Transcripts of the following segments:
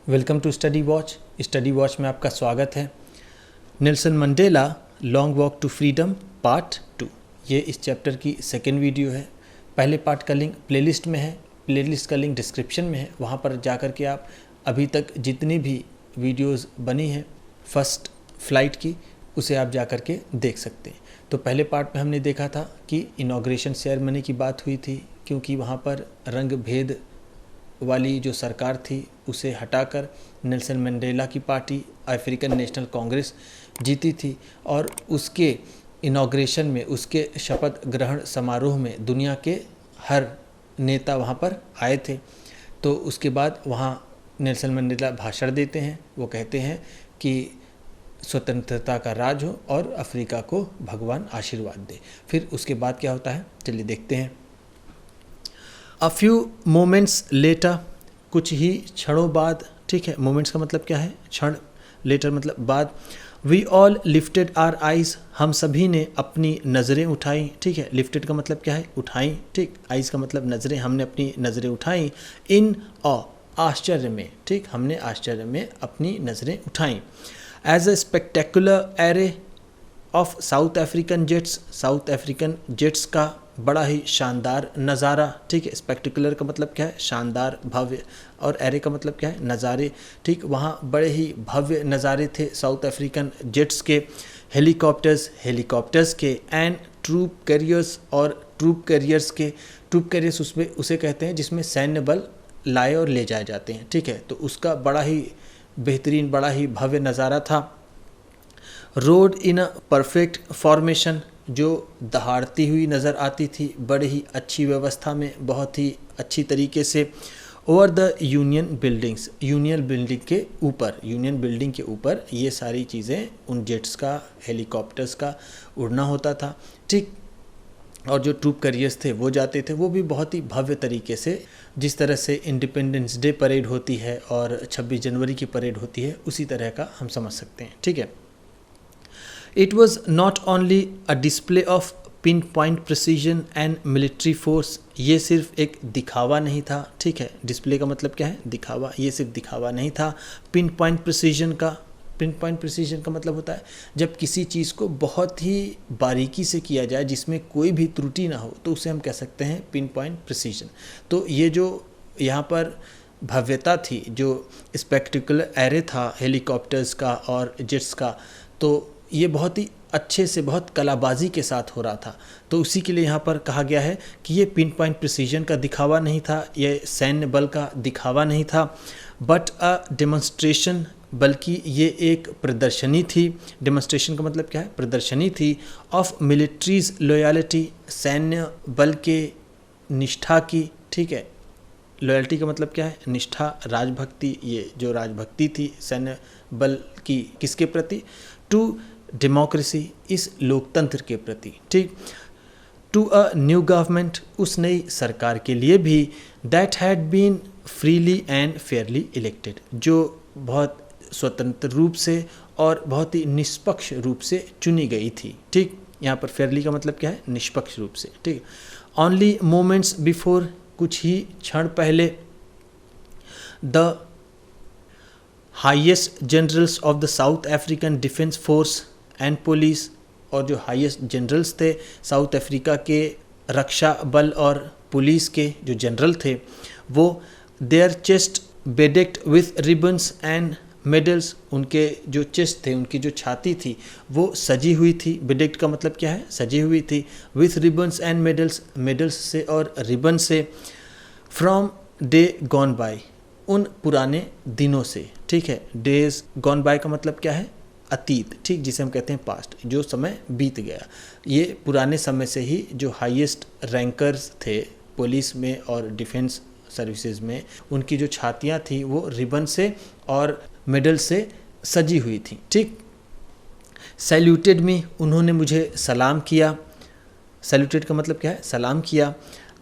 Welcome to study watch में आपका स्वागत है। Nelson Mandela long walk to freedom part 2, ये इस चैप्टर की सेकेंड वीडियो है। पहले पार्ट का लिंक प्लेलिस्ट में है, प्लेलिस्ट का लिंक डिस्क्रिप्शन में है, वहाँ पर जाकर के आप अभी तक जितनी भी वीडियोस बनी हैं फर्स्ट फ्लाइट की उसे आप जाकर के देख सकते हैं। तो पहले पार्ट में हमने देखा था कि इनॉग्रेशन सेरेमनी की बात हुई थी, क्योंकि वहाँ पर रंग भेद वाली जो सरकार थी उसे हटाकर नेल्सन मंडेला की पार्टी अफ्रीकन नेशनल कांग्रेस जीती थी, और उसके इनॉग्रेशन में, उसके शपथ ग्रहण समारोह में दुनिया के हर नेता वहाँ पर आए थे। तो उसके बाद वहाँ नेल्सन मंडेला भाषण देते हैं। वो कहते हैं कि स्वतंत्रता का राज हो और अफ्रीका को भगवान आशीर्वाद दे। फिर उसके बाद क्या होता है, चलिए देखते हैं। अ फ्यू मोमेंट्स लेटर, कुछ ही क्षणों बाद, ठीक है, मोमेंट्स का मतलब क्या है, क्षण, लेटर मतलब बाद। We all lifted our eyes, हम सभी ने अपनी नज़रें उठाई, ठीक है, लिफ्टेड का मतलब क्या है, उठाई, ठीक, आइज़ का मतलब नज़रें, हमने अपनी नज़रें उठाई। इन आश्चर्य में, ठीक, हमने आश्चर्य में अपनी नज़रें उठाई। As a spectacular array of South African jets, South African jets का बड़ा ही शानदार नज़ारा, ठीक है, स्पेक्टिकुलर का मतलब क्या है, शानदार, भव्य, और एरे का मतलब क्या है, नज़ारे, ठीक, वहाँ बड़े ही भव्य नज़ारे थे साउथ अफ्रीकन जेट्स के, हेलीकॉप्टर्स के, एंड ट्रूप कैरियर्स, और ट्रूप कैरियर्स के। ट्रूप कैरियर्स उसमें उसे कहते हैं जिसमें सैन्य बल लाए और ले जाए जाते हैं, ठीक है, तो उसका बड़ा ही बेहतरीन, बड़ा ही भव्य नज़ारा था। Road in a perfect formation, जो दहाड़ती हुई नज़र आती थी, बड़ी ही अच्छी व्यवस्था में, बहुत ही अच्छी तरीके से। Over the union buildings, union building के ऊपर, यूनियन बिल्डिंग के ऊपर ये सारी चीज़ें, उन जेट्स का, हेलीकॉप्टर्स का उड़ना होता था, ठीक। और जो ट्रूप कैरियर्स थे वो जाते थे, वो भी बहुत ही भव्य तरीके से, जिस तरह से इंडिपेंडेंस डे परेड होती है और 26 जनवरी की परेड होती है, उसी तरह का हम समझ सकते हैं, ठीक है। It was not only a display of pinpoint precision and military force, ये सिर्फ एक दिखावा नहीं था, ठीक है, डिस्प्ले का मतलब क्या है, दिखावा, ये सिर्फ दिखावा नहीं था। pinpoint precision का मतलब होता है जब किसी चीज़ को बहुत ही बारीकी से किया जाए, जिसमें कोई भी त्रुटि ना हो, तो उसे हम कह सकते हैं pinpoint precision। तो ये जो यहाँ पर भव्यता थी, जो स्पेक्टिकुलर एरे था हेलीकॉप्टर्स का और जेट्स का, तो ये बहुत ही अच्छे से, बहुत कलाबाजी के साथ हो रहा था। तो उसी के लिए यहाँ पर कहा गया है कि ये पिन पॉइंट प्रिसीजन का दिखावा नहीं था, ये सैन्य बल का दिखावा नहीं था, बट अ डेमोन्स्ट्रेशन, बल्कि ये एक प्रदर्शनी थी। डेमोन्स्ट्रेशन का मतलब क्या है, प्रदर्शनी थी। ऑफ मिलिट्रीज लॉयल्टी, सैन्य बल के निष्ठा की, ठीक है, लॉयल्टी का मतलब क्या है, निष्ठा, राजभक्ति, ये जो राजभक्ति थी सैन्य बल की, किसके प्रति, टू डेमोक्रेसी, इस लोकतंत्र के प्रति, ठीक। टू अ न्यू गवर्नमेंट, उस नई सरकार के लिए भी, that had been freely and fairly elected, जो बहुत स्वतंत्र रूप से और बहुत ही निष्पक्ष रूप से चुनी गई थी, ठीक। यहाँ पर फेयरली का मतलब क्या है, निष्पक्ष रूप से, ठीक। ओनली मोमेंट्स बिफोर, कुछ ही क्षण पहले, the highest generals of the south African defence force and police, और जो हाईएस्ट जनरल्स थे साउथ अफ्रीका के रक्षा बल और पुलिस के जो जनरल थे, वो their chest bedecked with ribbons and medals, उनके जो चेस्ट थे, उनकी जो छाती थी, वो सजी हुई थी। बेडेक्ड का मतलब क्या है, सजी हुई थी। With ribbons and medals, medals से और रिबन से। फ्रॉम डे गॉन बाय, उन पुराने दिनों से, ठीक है। डेज गॉन बाय का मतलब क्या है, अतीत, ठीक, जिसे हम कहते हैं पास्ट, जो समय बीत गया। ये पुराने समय से ही जो हाईएस्ट रैंकर्स थे पुलिस में और डिफेंस सर्विसेज में, उनकी जो छातियाँ थी वो रिबन से और मेडल से सजी हुई थी, ठीक। सैल्यूटेड मी, उन्होंने मुझे सलाम किया। सैल्यूटेड का मतलब क्या है, सलाम किया।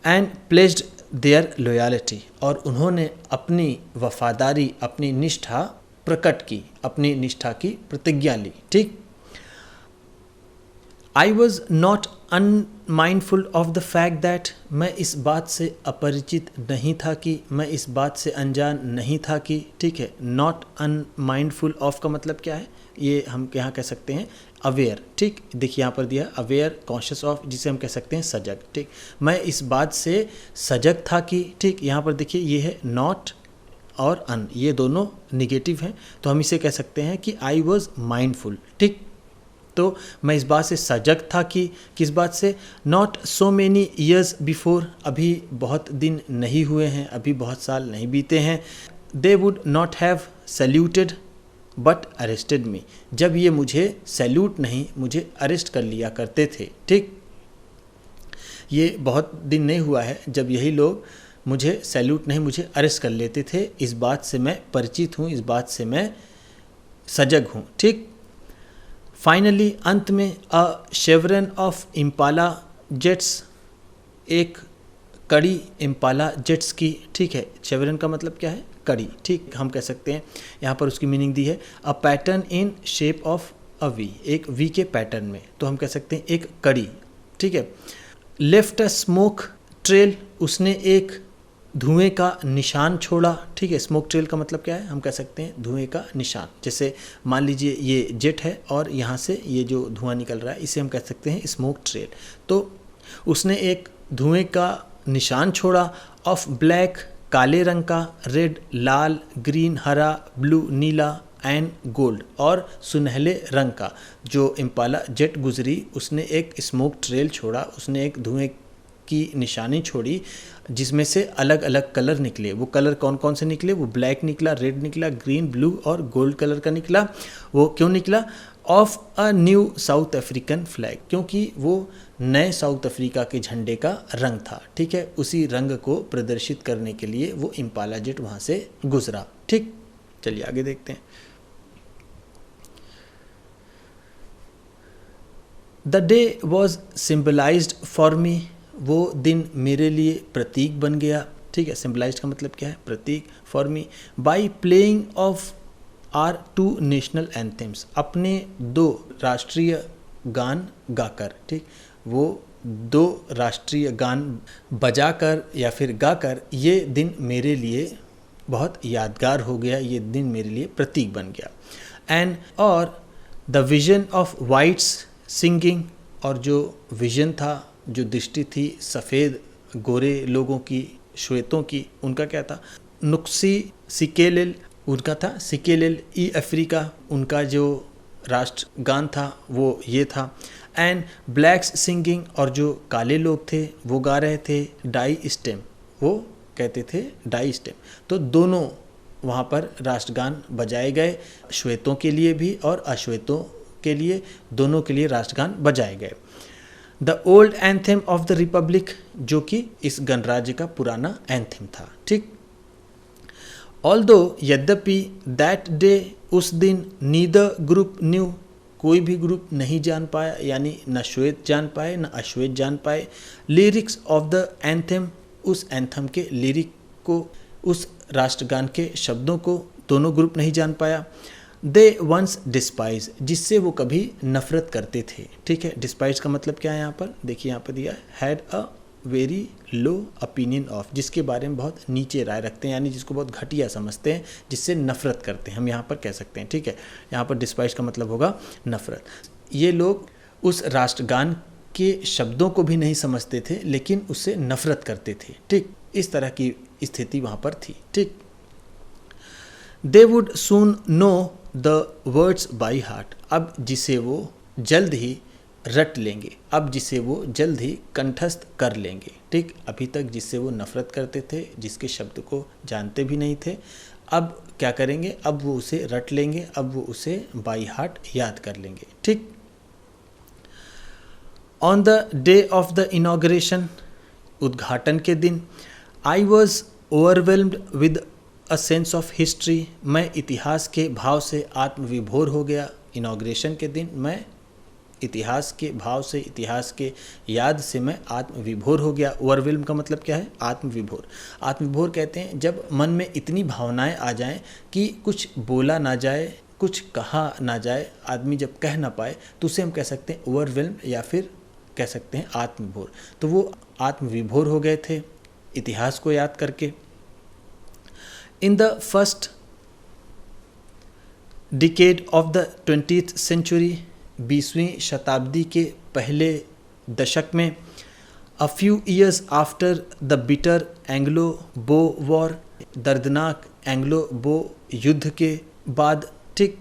एंड प्लेज्ड देयर लॉयल्टी, और उन्होंने अपनी वफादारी, अपनी निष्ठा प्रकट की, अपनी निष्ठा की प्रतिज्ञा ली, ठीक। आई was not unmindful of the fact that, मैं इस बात से अपरिचित नहीं था कि, मैं इस बात से अनजान नहीं था कि, ठीक है। नॉट अनमाइंडफुल ऑफ का मतलब क्या है, ये हम यहाँ कह सकते हैं अवेयर, ठीक। देखिए यहाँ पर दिया अवेयर, कॉन्शियस ऑफ, जिसे हम कह सकते हैं सजग, ठीक। मैं इस बात से सजग था कि, ठीक। यहाँ पर देखिए ये है नॉट और अन, ये दोनों निगेटिव हैं, तो हम इसे कह सकते हैं कि आई वॉज माइंडफुल, ठीक। तो मैं इस बात से सजग था कि, किस बात से, not so many years before, अभी बहुत दिन नहीं हुए हैं, अभी बहुत साल नहीं बीते हैं। They would not have saluted but arrested me, जब ये मुझे सैल्यूट नहीं, मुझे अरेस्ट कर लिया करते थे, ठीक। ये बहुत दिन नहीं हुआ है जब यही लोग मुझे सैल्यूट नहीं, मुझे अरेस्ट कर लेते थे। इस बात से मैं परिचित हूँ, इस बात से मैं सजग हूँ, ठीक। फाइनली, अंत में, अ शेवरन ऑफ इम्पाला जेट्स, एक कड़ी इम्पाला जेट्स की, ठीक है। शेवरन का मतलब क्या है, कड़ी, ठीक। हम कह सकते हैं, यहाँ पर उसकी मीनिंग दी है a pattern in shape of a V, एक वी के पैटर्न में, तो हम कह सकते हैं एक कड़ी, ठीक है। लेफ्ट अ स्मोक ट्रेल, उसने एक धुएं का निशान छोड़ा, ठीक है। स्मोक ट्रेल का मतलब क्या है, हम कह सकते हैं धुएं का निशान। जैसे मान लीजिए ये जेट है और यहाँ से ये जो धुआं निकल रहा है, इसे हम कह सकते हैं स्मोक ट्रेल। तो उसने एक धुएं का निशान छोड़ा, ऑफ ब्लैक, काले रंग का, रेड, लाल, ग्रीन, हरा, ब्लू, नीला, एंड गोल्ड, और सुनहले रंग का। जो इम्पाला जेट गुजरी, उसने एक स्मोक ट्रेल छोड़ा, उसने एक धुएं की निशानी छोड़ी, जिसमें से अलग अलग कलर निकले। वो कलर कौन कौन से निकले, वो ब्लैक निकला, रेड निकला, ग्रीन, ब्लू और गोल्ड कलर का निकला। वो क्यों निकला, of a new south African flag, क्योंकि वो नए साउथ अफ्रीका के झंडे का रंग था, ठीक है। उसी रंग को प्रदर्शित करने के लिए वो इम्पाला जेट वहाँ से गुजरा, ठीक। चलिए आगे देखते हैं। The day was symbolised for me, वो दिन मेरे लिए प्रतीक बन गया, ठीक है। सिम्बलाइज्ड का मतलब क्या है, प्रतीक। For me, by playing of our two national anthems, अपने दो राष्ट्रीय गान गाकर, ठीक। वो दो राष्ट्रीय गान बजाकर या फिर गाकर, ये दिन मेरे लिए बहुत यादगार हो गया, ये दिन मेरे लिए प्रतीक बन गया। एंड, और the vision of whites singing, और जो विजन था, जो दृष्टि थी सफ़ेद गोरे लोगों की, श्वेतों की, उनका क्या था, नुक्सी सिकेलेल, उनका था सिकेलेल ई अफ्रीका, उनका जो राष्ट्रगान था वो ये था। एंड ब्लैक्स सिंगिंग, और जो काले लोग थे वो गा रहे थे डाई स्टेम, वो कहते थे डाई स्टेम। तो दोनों वहाँ पर राष्ट्रगान बजाए गए, श्वेतों के लिए भी और अश्वेतों के लिए, दोनों के लिए राष्ट्रगान बजाए गए। The old anthem of the Republic, जो कि इस गणराज्य का पुराना एंथेम था, ठीक। ऑल्दो, यद्यपि, दैट डे, उस दिन, नीदर ग्रुप न्यू, कोई भी ग्रुप नहीं जान पाया, यानी न श्वेत जान पाए न अश्वेत जान पाए। लिरिक्स ऑफ द एंथेम, उस एंथम के लिरिक को, उस राष्ट्रगान के शब्दों को दोनों ग्रुप नहीं जान पाया। दे वंस डिस्पाइज, जिससे वो कभी नफरत करते थे, ठीक है। डिस्पाइज का मतलब क्या है यहाँ पर, देखिए यहाँ पर दिया है, had a very low opinion of, जिसके बारे में बहुत नीचे राय रखते हैं, यानी जिसको बहुत घटिया समझते हैं, जिससे नफरत करते हैं, हम यहाँ पर कह सकते हैं, ठीक है। यहाँ पर डिस्पाइज का मतलब होगा नफरत। ये लोग उस राष्ट्रगान के शब्दों को भी नहीं समझते थे, लेकिन उससे नफरत करते थे, ठीक। इस तरह की स्थिति वहाँ पर थी, ठीक। They would soon know the words by heart, अब जिसे वो जल्द ही रट लेंगे, अब जिसे वो जल्द ही कंठस्थ कर लेंगे, ठीक। अभी तक जिससे वो नफरत करते थे, जिसके शब्द को जानते भी नहीं थे, अब क्या करेंगे, अब वो उसे रट लेंगे, अब वो उसे बाई हार्ट याद कर लेंगे, ठीक। On the day of the inauguration, उद्घाटन के दिन, I was overwhelmed with a sense of history, मैं इतिहास के भाव से आत्मविभोर हो गया। इनॉग्रेशन के दिन मैं इतिहास के भाव से, इतिहास के याद से मैं आत्मविभोर हो गया। ओवरवेल्म का मतलब क्या है, आत्मविभोर। आत्मविभोर कहते हैं जब मन में इतनी भावनाएं आ जाएं कि कुछ बोला ना जाए, कुछ कहा ना जाए, आदमी जब कह ना पाए तो उसे हम कह सकते हैं ओवरवेल्म या फिर कह सकते हैं आत्मविभोर। तो वो आत्मविभोर हो गए थे इतिहास को याद करके। In the first decade of the 20th century, 20वीं शताब्दी के पहले दशक में, a few years after the bitter Anglo Boer war, दर्दनाक एंग्लो बो युद्ध के बाद, ठीक,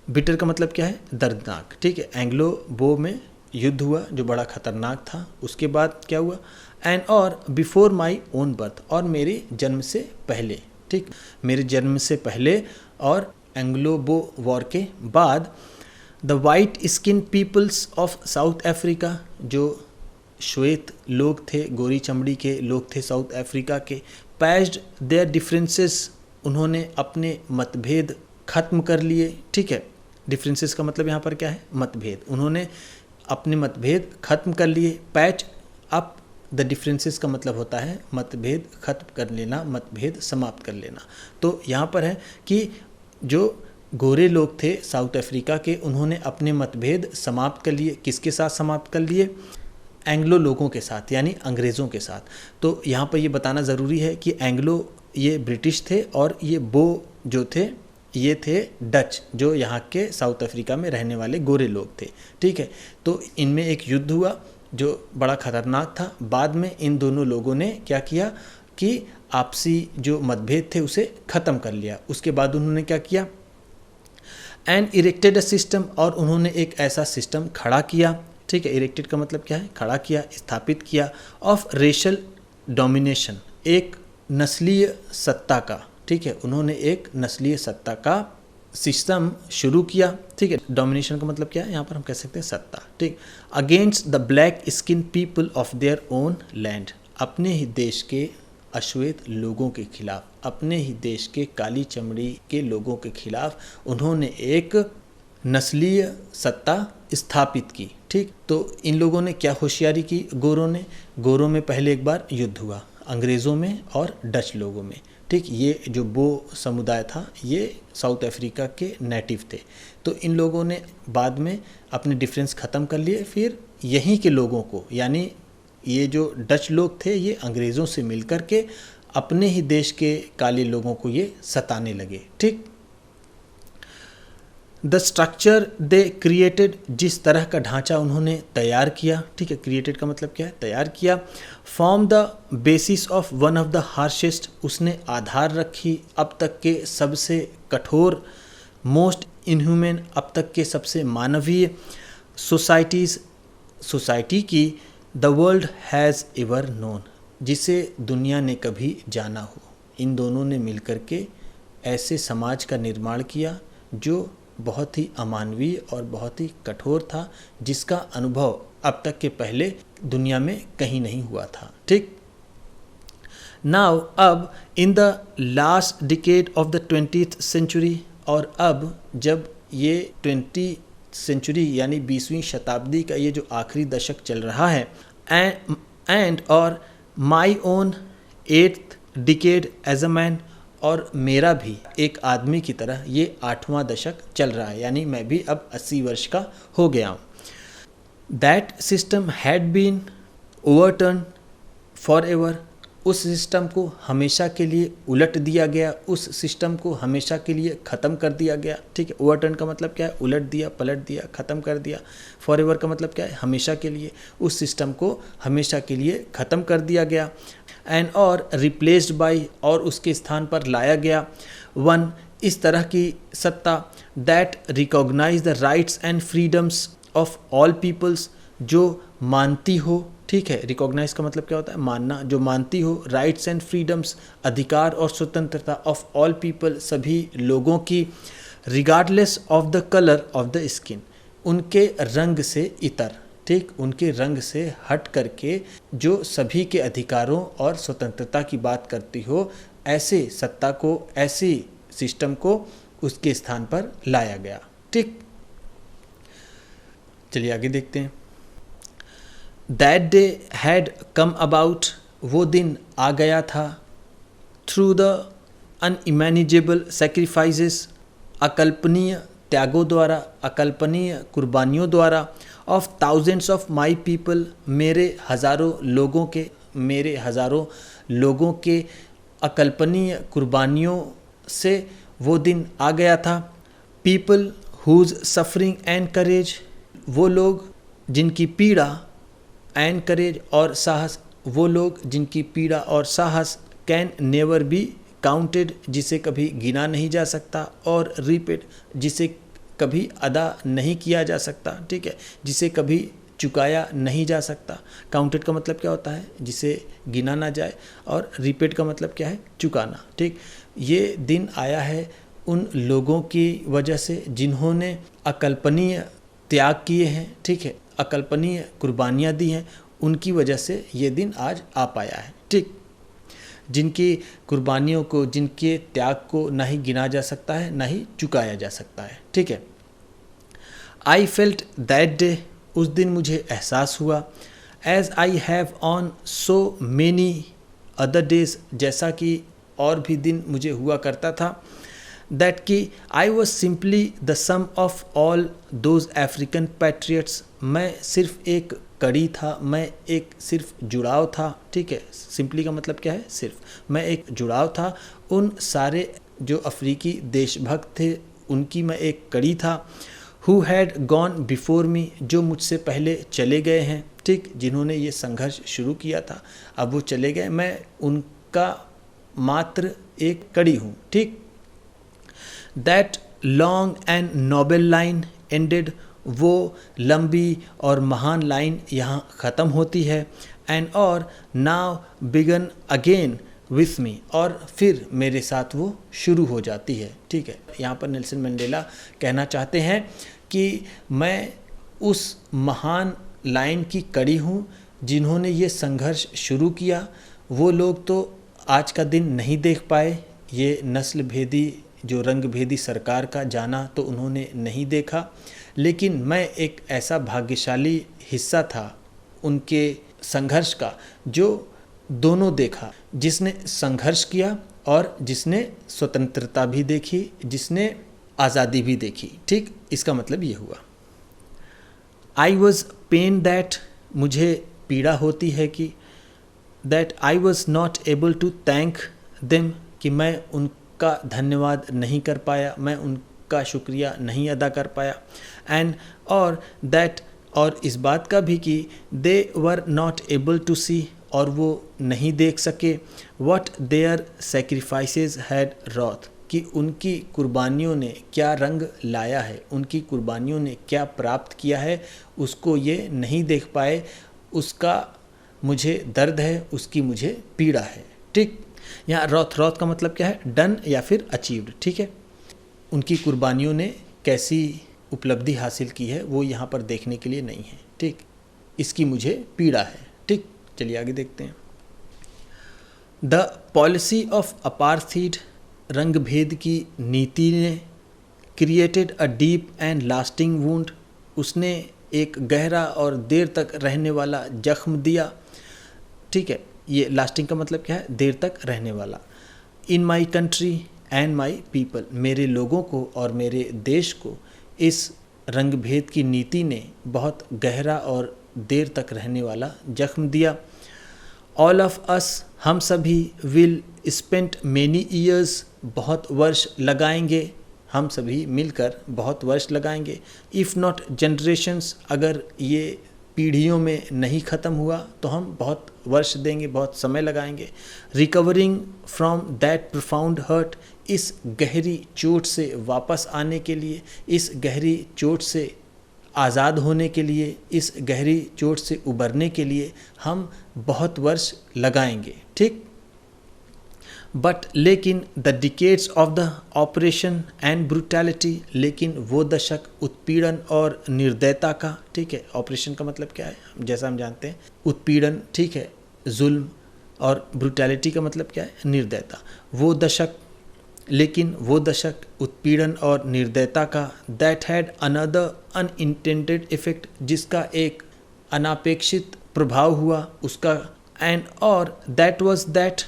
बिटर का मतलब क्या है, दर्दनाक, ठीक है, एंग्लो बो में युद्ध हुआ जो बड़ा खतरनाक था, उसके बाद क्या हुआ, एंड और बिफोर माई ओन बर्थ, और मेरे जन्म से पहले, ठीक, मेरे जन्म से पहले और एंग्लो बो वॉर के बाद, the white skin peoples of South Africa, जो श्वेत लोग थे, गोरी चमड़ी के लोग थे साउथ अफ्रीका के, पैच्ड देयर डिफरेंसेस, उन्होंने अपने मतभेद खत्म कर लिए, ठीक है, डिफरेंसेस का मतलब यहाँ पर क्या है, मतभेद, उन्होंने अपने मतभेद खत्म कर लिए, पैच अप द डिफरेंसेस का मतलब होता है मतभेद खत्म कर लेना, मतभेद समाप्त कर लेना। तो यहाँ पर है कि जो गोरे लोग थे साउथ अफ्रीका के, उन्होंने अपने मतभेद समाप्त कर लिए, किसके साथ समाप्त कर लिए, एंग्लो लोगों के साथ, यानी अंग्रेज़ों के साथ। तो यहाँ पर ये बताना ज़रूरी है कि एंग्लो ये ब्रिटिश थे और ये बो जो थे ये थे डच, जो यहाँ के साउथ अफ्रीका में रहने वाले गोरे लोग थे, ठीक है। तो इनमें एक युद्ध हुआ जो बड़ा खतरनाक था। बाद में इन दोनों लोगों ने क्या किया कि आपसी जो मतभेद थे उसे ख़त्म कर लिया। उसके बाद उन्होंने क्या किया, एंड इरेक्टेड अ सिस्टम, और उन्होंने एक ऐसा सिस्टम खड़ा किया, ठीक है, इरेक्टेड का मतलब क्या है, खड़ा किया, स्थापित किया, ऑफ रेशल डोमिनेशन, एक नस्लीय सत्ता का, ठीक है, उन्होंने एक नस्लीय सत्ता का सिस्टम शुरू किया, ठीक है। डोमिनेशन का मतलब क्या है, यहाँ पर हम कह सकते हैं सत्ता, ठीक। Against the black skin people of their own land, अपने ही देश के अश्वेत लोगों के खिलाफ, अपने ही देश के काली चमड़ी के लोगों के खिलाफ उन्होंने एक नस्लीय सत्ता स्थापित की, ठीक। तो इन लोगों ने क्या होशियारी की, गोरों में पहले एक बार युद्ध हुआ, अंग्रेज़ों में और डच लोगों में, ठीक। ये जो बो समुदाय था ये साउथ अफ्रीका के नेटिव थे। तो इन लोगों ने बाद में अपने डिफरेंस ख़त्म कर लिए, फिर यहीं के लोगों को, यानी ये जो डच लोग थे ये अंग्रेज़ों से मिलकर के अपने ही देश के काले लोगों को ये सताने लगे, ठीक। द स्ट्रक्चर दे क्रिएटेड, जिस तरह का ढांचा उन्होंने तैयार किया, ठीक है, क्रिएटेड का मतलब क्या है, तैयार किया, form the basis of one of the harshest, उसने आधार रखी अब तक के सबसे कठोर, मोस्ट इनह्यूमन, अब तक के सबसे मानवीय सोसाइटी की, the world has ever known, जिसे दुनिया ने कभी जाना हो। इन दोनों ने मिलकर के ऐसे समाज का निर्माण किया जो बहुत ही अमानवीय और बहुत ही कठोर था, जिसका अनुभव अब तक के पहले दुनिया में कहीं नहीं हुआ था, ठीक। नाउ अब in the last decade of the 20th century, और अब जब ये 20th सेंचुरी यानी 20वीं शताब्दी का ये जो आखिरी दशक चल रहा है, एंड और my own 8th decade as a man, और मेरा भी एक आदमी की तरह ये 8वां दशक चल रहा है, यानी मैं भी अब 80 वर्ष का हो गया हूँ। That system had been overturn for ever, उस सिस्टम को हमेशा के लिए उलट दिया गया, उस सिस्टम को हमेशा के लिए ख़त्म कर दिया गया, ठीक है। ओवरटर्न का मतलब क्या है, उलट दिया, पलट दिया, ख़त्म कर दिया। फॉर एवर का मतलब क्या है, हमेशा के लिए, उस सिस्टम को हमेशा के लिए ख़त्म कर दिया गया। एंड और रिप्लेस्ड बाय, और उसके स्थान पर लाया गया, वन, इस तरह की सत्ता, that recognise the rights and freedoms of all peoples, जो मानती हो, ठीक है, रिकॉग्नाइज का मतलब क्या होता है, मानना, जो मानती हो राइट्स एंड फ्रीडम्स, अधिकार और स्वतंत्रता, ऑफ ऑल पीपल, सभी लोगों की, regardless of the colour of the skin, उनके रंग से इतर, ठीक, उनके रंग से हट करके जो सभी के अधिकारों और स्वतंत्रता की बात करती हो, ऐसे सत्ता को, ऐसी सिस्टम को उसके स्थान पर लाया गया, ठीक। चलिए आगे देखते हैं। That day had come about, वो दिन आ गया था, थ्रू द अनइमेजिबल सेक्रीफाइसेस, अकल्पनीय त्यागों द्वारा, अकल्पनीय कुर्बानियों द्वारा, of thousands of my people, मेरे हज़ारों लोगों के अकल्पनीय कुर्बानियों से वो दिन आ गया था। People whose suffering and courage, वो लोग जिनकी पीड़ा, एंड करेज और साहस, वो लोग जिनकी पीड़ा और साहस, कैन नेवर बी काउंटेड, जिसे कभी गिना नहीं जा सकता, और रिपीट, जिसे कभी अदा नहीं किया जा सकता, ठीक है, जिसे कभी चुकाया नहीं जा सकता। काउंटेड का मतलब क्या होता है, जिसे गिना ना जाए, और रिपीट का मतलब क्या है, चुकाना, ठीक। ये दिन आया है उन लोगों की वजह से जिन्होंने अकल्पनीय त्याग किए हैं, ठीक है, अकल्पनीय कुर्बानियाँ दी हैं, उनकी वजह से ये दिन आज आ पाया है, ठीक। जिनकी कुर्बानियों को, जिनके त्याग को ना ही गिना जा सकता है, ना ही चुकाया जा सकता है, ठीक है। आई फेल्ट दैट डे, उस दिन मुझे एहसास हुआ, as I have on so many other days, जैसा कि और भी दिन मुझे हुआ करता था, दैट कि I was simply the sum of all those African patriots, मैं सिर्फ एक कड़ी था, मैं एक सिर्फ जुड़ाव था, ठीक है। सिंपली का मतलब क्या है, सिर्फ, मैं एक जुड़ाव था उन सारे जो अफ्रीकी देशभक्त थे, उनकी मैं एक कड़ी था। Who had gone before me, जो मुझसे पहले चले गए हैं, ठीक, जिन्होंने ये संघर्ष शुरू किया था, अब वो चले गए, मैं उनका मात्र एक कड़ी हूँ, ठीक। That long and noble line ended, वो लंबी और महान लाइन यहाँ ख़त्म होती है, एंड और now began again with me, और फिर मेरे साथ वो शुरू हो जाती है, ठीक है। यहाँ पर नेल्सन मंडेला कहना चाहते हैं कि मैं उस महान लाइन की कड़ी हूँ जिन्होंने ये संघर्ष शुरू किया। वो लोग तो आज का दिन नहीं देख पाए, ये नस्ल भेदी, जो रंग भेदी सरकार का जाना तो उन्होंने नहीं देखा, लेकिन मैं एक ऐसा भाग्यशाली हिस्सा था उनके संघर्ष का जो दोनों देखा, जिसने संघर्ष किया और जिसने स्वतंत्रता भी देखी, जिसने आज़ादी भी देखी, ठीक। इसका मतलब ये हुआ। आई वॉज पेन दैट, मुझे पीड़ा होती है कि, that I was not able to thank them, कि मैं उनका धन्यवाद नहीं कर पाया, मैं उनका शुक्रिया नहीं अदा कर पाया, एंड और दैट, और इस बात का भी कि दे वर नॉट एबल टू सी, और वो नहीं देख सके, व्हाट देयर सेक्रीफाइसेस हैड रॉथ, कि उनकी कुर्बानियों ने क्या रंग लाया है, उनकी कुर्बानियों ने क्या प्राप्त किया है, उसको ये नहीं देख पाए, उसका मुझे दर्द है, उसकी मुझे पीड़ा है, ठीक। यहाँ रॉथ का मतलब क्या है, डन या फिर अचीव्ड, ठीक है। उनकी कुर्बानियों ने कैसी उपलब्धि हासिल की है वो यहाँ पर देखने के लिए नहीं है, ठीक। इसकी मुझे पीड़ा है, ठीक। चलिए आगे देखते हैं। द पॉलिसी ऑफ अपार्थीड, रंग भेद की नीति ने, created a deep and lasting wound, उसने एक गहरा और देर तक रहने वाला जख्म दिया, ठीक है। ये लास्टिंग का मतलब क्या है, देर तक रहने वाला। In my country and my people, मेरे लोगों को और मेरे देश को इस रंग भेद की नीति ने बहुत गहरा और देर तक रहने वाला जख्म दिया। ऑल ऑफ अस, हम सभी, विल स्पेंड मेनी ईयर्स, बहुत वर्ष लगाएंगे, हम सभी मिलकर बहुत वर्ष लगाएंगे। इफ़ नॉट जनरेशंस, अगर ये पीढ़ियों में नहीं ख़त्म हुआ तो हम बहुत वर्ष देंगे, बहुत समय लगाएंगे। Recovering from that profound hurt, इस गहरी चोट से वापस आने के लिए, इस गहरी चोट से आज़ाद होने के लिए, इस गहरी चोट से उबरने के लिए हम बहुत वर्ष लगाएंगे, ठीक। बट लेकिन the decades of the operation and brutality, लेकिन वो दशक उत्पीड़न और निर्दयता का, ठीक है। ऑपरेशन का मतलब क्या है, जैसा हम जानते हैं, उत्पीड़न, ठीक है, जुल्म, और ब्रूटैलिटी का मतलब क्या है, निर्दयता। वो दशक, लेकिन वो दशक उत्पीड़न और निर्दयता का, that had another unintended effect, जिसका एक अनापेक्षित प्रभाव हुआ उसका, एंड और दैट वाज दैट,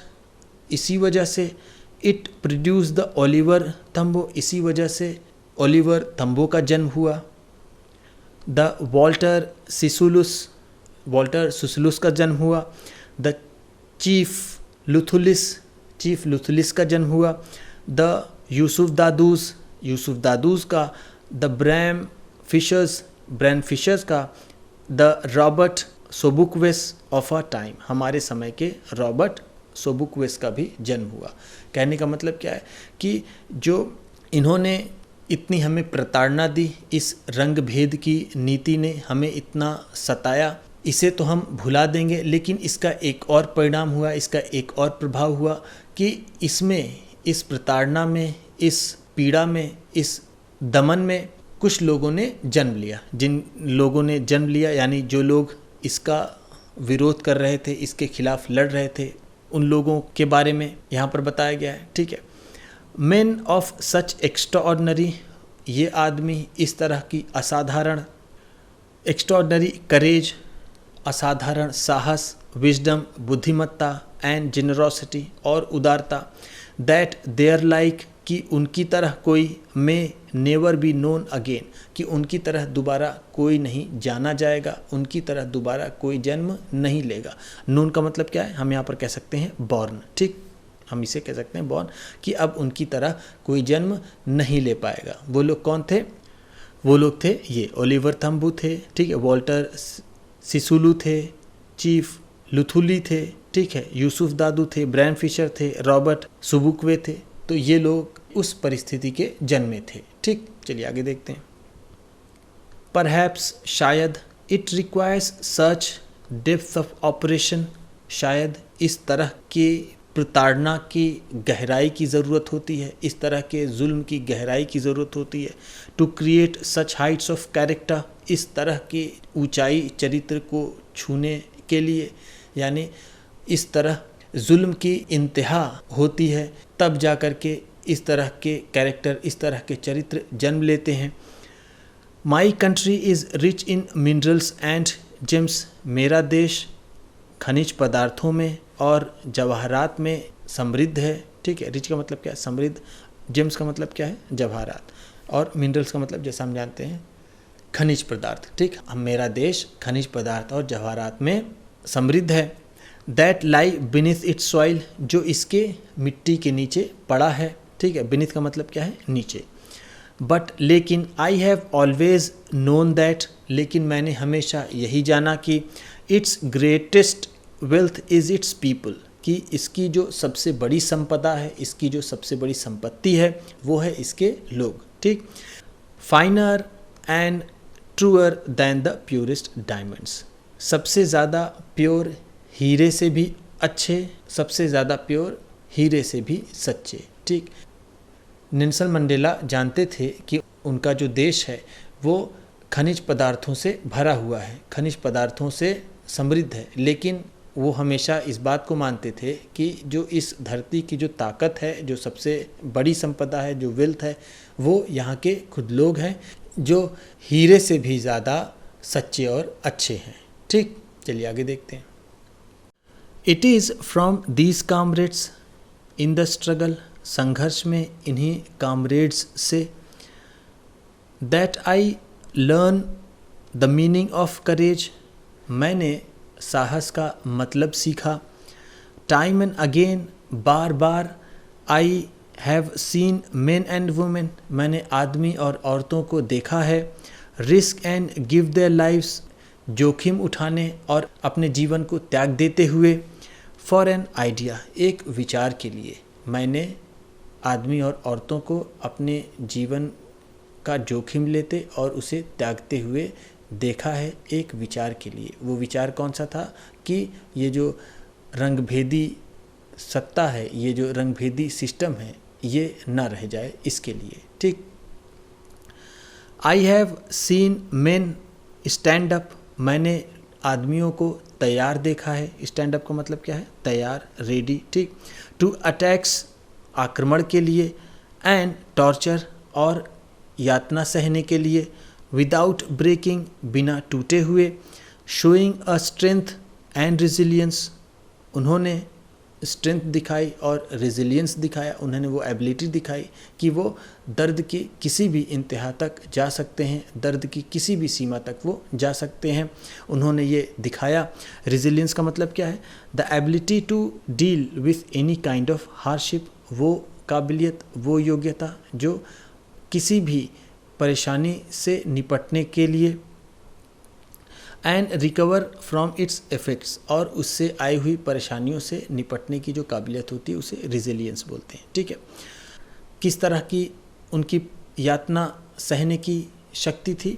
इसी वजह से, इट प्रोड्यूस द ओलिवर थम्बो, इसी वजह से ओलिवर थम्बो का जन्म हुआ। द वॉल्टर सुसुलुस का जन्म हुआ। द चीफ लुथुलिस का जन्म हुआ। द यूसुफ दादूस का। द ब्रैन फिशर्स का। The Robert Sobukwes of a time, हमारे समय के रॉबर्ट सोबुक्वेस का भी जन्म हुआ। कहने का मतलब क्या है कि जो इन्होंने इतनी हमें प्रताड़ना दी, इस रंग भेद की नीति ने हमें इतना सताया, इसे तो हम भुला देंगे, लेकिन इसका एक और परिणाम हुआ, इसका एक और प्रभाव हुआ कि इसमें, इस प्रताड़ना में, इस पीड़ा में, इस दमन में कुछ लोगों ने जन्म लिया। जिन लोगों ने जन्म लिया यानी जो लोग इसका विरोध कर रहे थे, इसके खिलाफ लड़ रहे थे, उन लोगों के बारे में यहाँ पर बताया गया है। ठीक है। मेन ऑफ सच एक्स्ट्राऑर्डिनरी, ये आदमी इस तरह की असाधारण, एक्स्ट्राऑर्डिनरी करेज, असाधारण साहस, विजडम, बुद्धिमत्ता एंड जेनरोसिटी और उदारता, दैट देयर लाइक, कि उनकी तरह कोई may never be known again, कि उनकी तरह दोबारा कोई नहीं जाना जाएगा, उनकी तरह दोबारा कोई जन्म नहीं लेगा। नोन का मतलब क्या है, हम यहाँ पर कह सकते हैं बॉर्न। ठीक, हम इसे कह सकते हैं बॉर्न, कि अब उनकी तरह कोई जन्म नहीं ले पाएगा। वो लोग कौन थे? वो लोग थे ये ओलिवर थम्बू थे, ठीक है, वॉल्टर सिसुलू थे, चीफ लुथुली थे, ठीक है, यूसुफ दादू थे, ब्रैन फिशर थे, रॉबर्ट सुबुक्वे थे। तो ये लोग उस परिस्थिति के जन्मे थे। ठीक, चलिए आगे देखते हैं। परहैप्स, शायद, it requires such depth of operation, शायद इस तरह के प्रताड़ना की गहराई की ज़रूरत होती है, इस तरह के जुल्म की गहराई की ज़रूरत होती है। To create such heights of character, इस तरह की ऊंचाई चरित्र को छूने के लिए, यानी इस तरह जुल्म की इंतहा होती है, तब जा कर के इस तरह के कैरेक्टर, इस तरह के चरित्र जन्म लेते हैं। My country is rich in minerals and James, मेरा देश खनिज पदार्थों में और जवाहरात में समृद्ध है। ठीक है, रिच का मतलब क्या है? समृद्ध। जेम्स का मतलब क्या है? जवाहरात। और मिनरल्स का मतलब जैसा हम जानते हैं खनिज पदार्थ। ठीक, मेरा देश खनिज पदार्थ और जवाहरात में समृद्ध है। That lie beneath it's soil, जो इसके मिट्टी के नीचे पड़ा है। ठीक है, बीनीथ का मतलब क्या है? नीचे। बट लेकिन I have always known that, लेकिन मैंने हमेशा यही जाना कि it's greatest wealth is it's people, कि इसकी जो सबसे बड़ी संपदा है, इसकी जो सबसे बड़ी संपत्ति है वो है इसके लोग। ठीक, finer and truer than the purest diamonds, सबसे ज़्यादा प्योर हीरे से भी अच्छे, सबसे ज़्यादा प्योर हीरे से भी सच्चे। ठीक, नेल्सन मंडेला जानते थे कि उनका जो देश है वो खनिज पदार्थों से भरा हुआ है, खनिज पदार्थों से समृद्ध है, लेकिन वो हमेशा इस बात को मानते थे कि जो इस धरती की जो ताकत है, जो सबसे बड़ी संपदा है, जो वेल्थ है, वो यहाँ के खुद लोग हैं जो हीरे से भी ज़्यादा सच्चे और अच्छे हैं। ठीक, चलिए आगे देखते हैं। It is from these comrades in the struggle, संघर्ष में इन्हीं कामरेड्स से, that I learn the meaning of courage, मैंने साहस का मतलब सीखा। Time and again, bar bar, I have seen main and women, मैंने आदमी और औरतों को देखा है। Risk and give their lives, जोखिम उठाने और अपने जीवन को त्याग देते हुए। फॉर एन आइडिया, एक विचार के लिए, मैंने आदमी और औरतों को अपने जीवन का जोखिम लेते और उसे त्यागते हुए देखा है एक विचार के लिए। वो विचार कौन सा था? कि ये जो रंगभेदी सत्ता है, ये जो रंगभेदी सिस्टम है, ये ना रह जाए, इसके लिए। ठीक, I have seen main stand up, मैंने आदमियों को तैयार देखा है। स्टैंड अप का मतलब क्या है? तैयार, रेडी। ठीक, टू अटैक्स, आक्रमण के लिए, एंड टॉर्चर, और यातना सहने के लिए, विदाउट ब्रेकिंग, बिना टूटे हुए, showing a strength and resilience, उन्होंने स्ट्रेंथ दिखाई और रेजिलियंस दिखाया, उन्होंने वो एबिलिटी दिखाई कि वो दर्द के किसी भी इंतहा तक जा सकते हैं, दर्द की किसी भी सीमा तक वो जा सकते हैं, उन्होंने ये दिखाया। रेजिलियंस का मतलब क्या है? The ability to deal with any kind of hardship, वो काबिलियत, वो योग्यता जो किसी भी परेशानी से निपटने के लिए, and recover from its effects, और उससे आई हुई परेशानियों से निपटने की जो काबिलियत होती है उसे रेजिलियंस बोलते हैं। ठीक है, किस तरह की उनकी यातना सहने की शक्ति थी?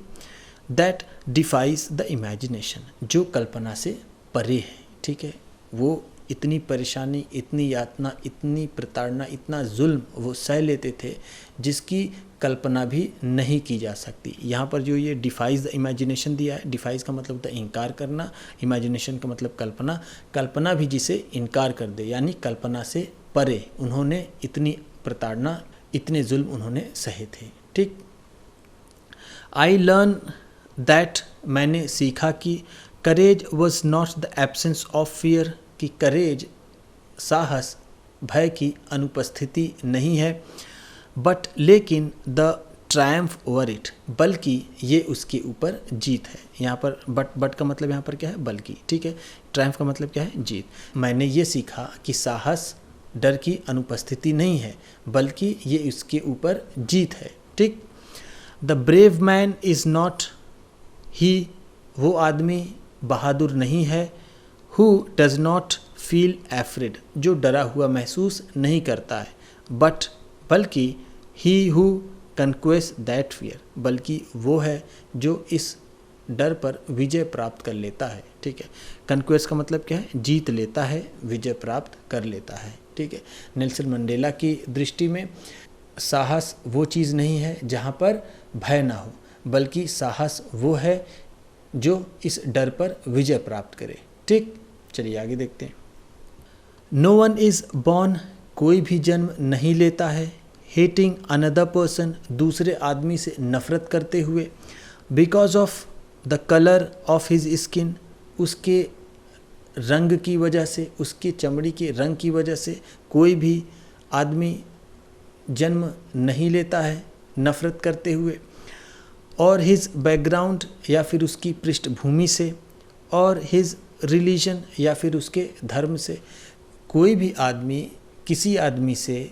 दैट डिफाइज द इमेजिनेशन, जो कल्पना से परे है। ठीक है, वो इतनी परेशानी, इतनी यातना, इतनी प्रताड़ना, इतना जुल्म वो सह लेते थे जिसकी कल्पना भी नहीं की जा सकती। यहाँ पर जो ये डिफाइज द इमेजिनेशन दिया है, डिफाइज का मतलब होता है इनकार करना, इमेजिनेशन का मतलब कल्पना, कल्पना भी जिसे इनकार कर दे, यानी कल्पना से परे उन्होंने इतनी प्रताड़ना, इतने जुल्म उन्होंने सहे थे। ठीक, आई लर्न दैट, मैंने सीखा कि courage was not the absence of fear, कि करेज, साहस, भय की अनुपस्थिति नहीं है, बट लेकिन द ट्रायम्फ ओवर इट, बल्कि ये उसके ऊपर जीत है। यहाँ पर बट का मतलब यहाँ पर क्या है? बल्कि। ठीक है, ट्रायम्फ का मतलब क्या है? जीत। मैंने ये सीखा कि साहस डर की अनुपस्थिति नहीं है, बल्कि ये उसके ऊपर जीत है। ठीक, the brave man is not ही, वो आदमी बहादुर नहीं है, who does not feel afraid, जो डरा हुआ महसूस नहीं करता है, बट बल्कि he who conquest that fear, बल्कि वो है जो इस डर पर विजय प्राप्त कर लेता है। ठीक है, कन्क्वेस्ट का मतलब क्या है? जीत लेता है, विजय प्राप्त कर लेता है। ठीक है, नेल्सन मंडेला की दृष्टि में साहस वो चीज़ नहीं है जहाँ पर भय ना हो, बल्कि साहस वो है जो इस डर पर विजय प्राप्त करे। ठीक, चलिए आगे देखते हैं। नो वन इज़ बॉर्न, कोई भी जन्म नहीं लेता है, हेटिंग अनदर पर्सन, दूसरे आदमी से नफरत करते हुए, because of the colour of his skin, उसके रंग की वजह से, उसकी चमड़ी के रंग की वजह से कोई भी आदमी जन्म नहीं लेता है नफरत करते हुए, और हिज बैकग्राउंड, या फिर उसकी पृष्ठभूमि से, और हिज रिलीजन, या फिर उसके धर्म से। कोई भी आदमी किसी आदमी से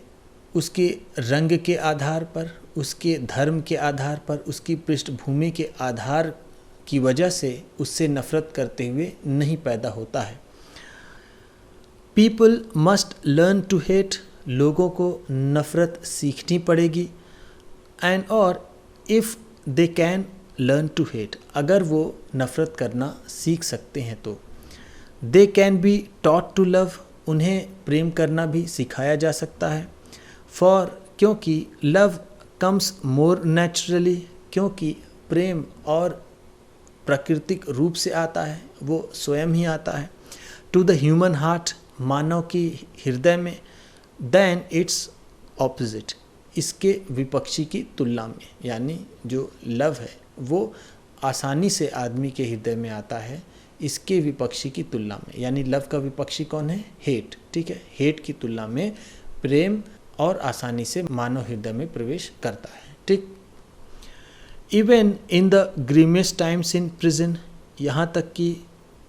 उसके रंग के आधार पर, उसके धर्म के आधार पर, उसकी पृष्ठभूमि के आधार की वजह से उससे नफरत करते हुए नहीं पैदा होता है। People must learn to hate, लोगों को नफरत सीखनी पड़ेगी, एंड और if they can learn to hate, अगर वो नफरत करना सीख सकते हैं तो। They can be taught to love, उन्हें प्रेम करना भी सिखाया जा सकता है। फॉर, क्योंकि लव कम्स मोर नेचुरली, क्योंकि प्रेम और प्राकृतिक रूप से आता है, वो स्वयं ही आता है। टू द ह्यूमन हार्ट, मानव की हृदय में, देन इट्स ऑपोजिट, इसके विपक्षी की तुलना में, यानी जो लव है वो आसानी से आदमी के हृदय में आता है, इसके विपक्षी की तुलना में, यानी लव का विपक्षी कौन है? हेट। ठीक है, हेट की तुलना में प्रेम और आसानी से मानव हृदय में प्रवेश करता है। ठीक, even in the grimmest times in prison, यहाँ तक कि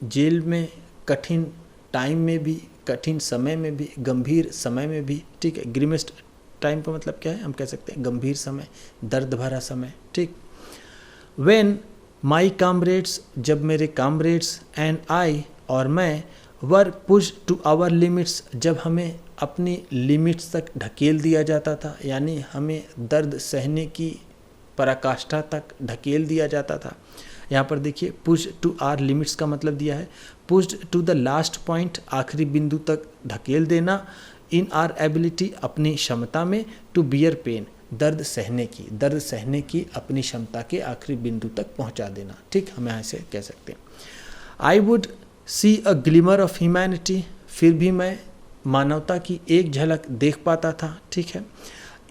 जेल में कठिन टाइम में भी, कठिन समय में भी, गंभीर समय में भी। ठीक है, ग्रीमेस्ट टाइम का मतलब क्या है? हम कह सकते हैं गंभीर समय, दर्द भरा समय। ठीक, व्हेन माई कामरेड्स, जब मेरे कामरेड्स, एंड आई, और मैं, वर पुश टू आवर लिमिट्स, जब हमें अपनी लिमिट्स तक ढकेल दिया जाता था, यानी हमें दर्द सहने की पराकाष्ठा तक ढकेल दिया जाता था। यहाँ पर देखिए, पुश टू आर लिमिट्स का मतलब दिया है pushed to the last point, आखिरी बिंदु तक ढकेल देना। इन आर एबिलिटी, अपनी क्षमता में, टू बियर पेन, दर्द सहने की अपनी क्षमता के आखिरी बिंदु तक पहुंचा देना। ठीक, हम यहाँ से कह सकते हैं। I would see a glimmer of humanity, फिर भी मैं मानवता की एक झलक देख पाता था। ठीक है,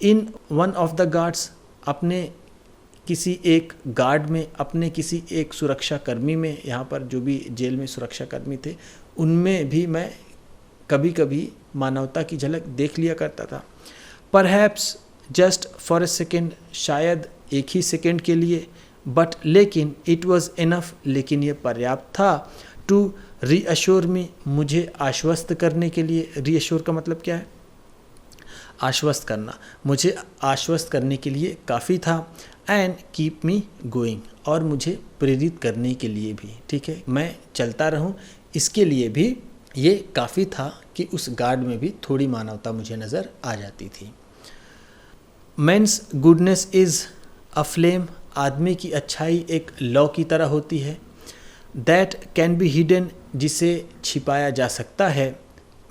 in one of the guards, अपने किसी एक गार्ड में, अपने किसी एक सुरक्षा कर्मी में, यहाँ पर जो भी जेल में सुरक्षा कर्मी थे उनमें भी मैं कभी कभी मानवता की झलक देख लिया करता था। Perhaps just for a second, शायद एक ही सेकेंड के लिए, बट लेकिन इट वॉज इनफ, लेकिन ये पर्याप्त था, टू रीअश्योर मी, मुझे आश्वस्त करने के लिए। रीअश्योर का मतलब क्या है? आश्वस्त करना। मुझे आश्वस्त करने के लिए काफ़ी था। एंड कीप मी गोइंग, और मुझे प्रेरित करने के लिए भी, ठीक है, मैं चलता रहूं, इसके लिए भी ये काफ़ी था कि उस गार्ड में भी थोड़ी मानवता मुझे नज़र आ जाती थी। Men's goodness is a flame, आदमी की अच्छाई एक लौ की तरह होती है। दैट कैन बी हिडन, जिसे छिपाया जा सकता है,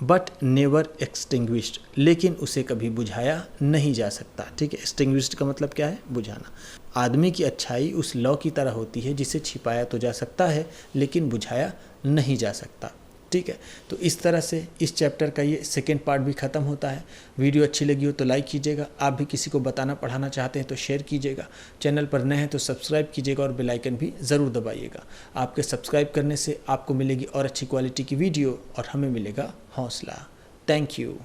बट नेवर एक्सटिंग्विश्ड, लेकिन उसे कभी बुझाया नहीं जा सकता, ठीक है। एक्सटिंग्विश्ड का मतलब क्या है? बुझाना। आदमी की अच्छाई उस लौ की तरह होती है जिसे छिपाया तो जा सकता है लेकिन बुझाया नहीं जा सकता, ठीक है। तो इस तरह से इस चैप्टर का ये सेकेंड पार्ट भी ख़त्म होता है। वीडियो अच्छी लगी हो तो लाइक कीजिएगा, आप भी किसी को बताना पढ़ाना चाहते हैं तो शेयर कीजिएगा, चैनल पर नए हैं तो सब्सक्राइब कीजिएगा और बेल आइकन भी ज़रूर दबाइएगा। आपके सब्सक्राइब करने से आपको मिलेगी और अच्छी क्वालिटी की वीडियो और हमें मिलेगा हौसला। Thank you.